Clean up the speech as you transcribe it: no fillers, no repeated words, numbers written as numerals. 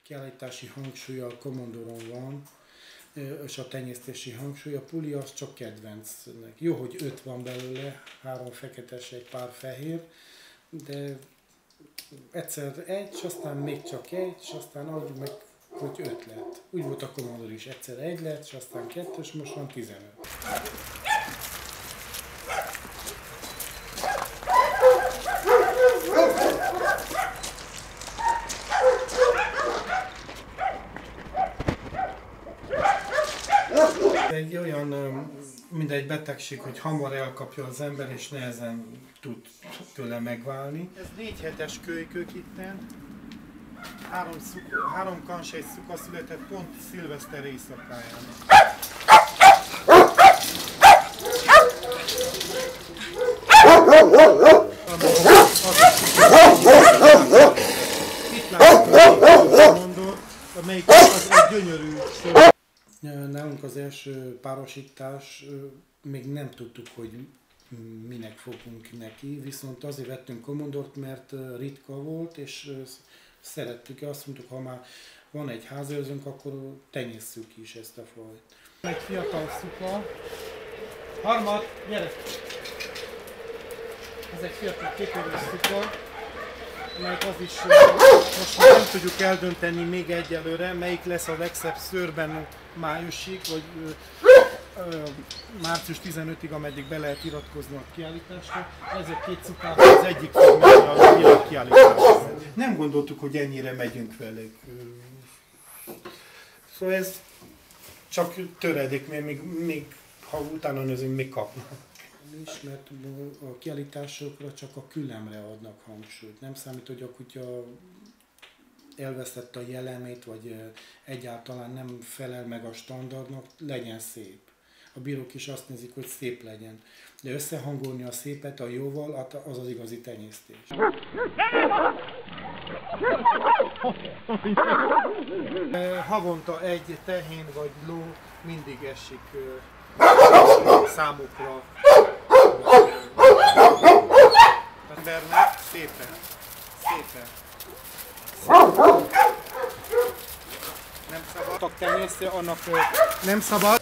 kiállítási hangsúlya a Commandoron van, és a tenyésztési hangsúly, a puli az csak kedvencnek. Jó, hogy 5 van belőle, 3 feketes, egy pár fehér, de egyszer egy, és aztán még csak egy, és aztán adjuk meg, hogy 5 lett. Úgy volt a Commodore is, egyszer 1 lett, és aztán 2, és most van 15. Egy olyan, mint egy betegség, hogy hamar elkapja az ember, és nehezen tud tőle megválni. Ez 4 hetes kölykök itten. 3 kans egy szuka született pont szilveszter éjszakáján. Itt látjuk, amelyik az egy gyönyörű. Nálunk az első párosítás, még nem tudtuk, hogy minek fogunk neki, viszont azért vettünk Commodore-t, mert ritka volt, és szerettük, azt mondtuk, ha már van egy házőrzőnk, akkor tenyésszük is ezt a fajt. Egy fiatal szuka. Harmad, gyere! Ez egy fiatal kétérős szuka, melyik az is, most nem tudjuk eldönteni még egyelőre, melyik lesz a legszebb szőrben májusig, vagy március 15-ig, ameddig be lehet iratkozni a kiállításra. Ezek 2 szukák, az egyik fog menni a világ kiállításra. Nem gondoltuk, hogy ennyire megyünk velük. Szóval ez csak töredék, mert még ha utána nézünk, még kapnak. Is, mert a kiállításokra csak a külemre adnak hangsúlyt. Nem számít, hogy a kutya elvesztette a jellemét, vagy egyáltalán nem felel meg a standardnak, legyen szép. A bírók is azt nézik, hogy szép legyen. De összehangolni a szépet a jóval, az az igazi tenyésztés. Havonta egy tehén vagy ló mindig esik számukra. Embernek szépen. Nem szabad. A tenyésztő, annak nem szabad.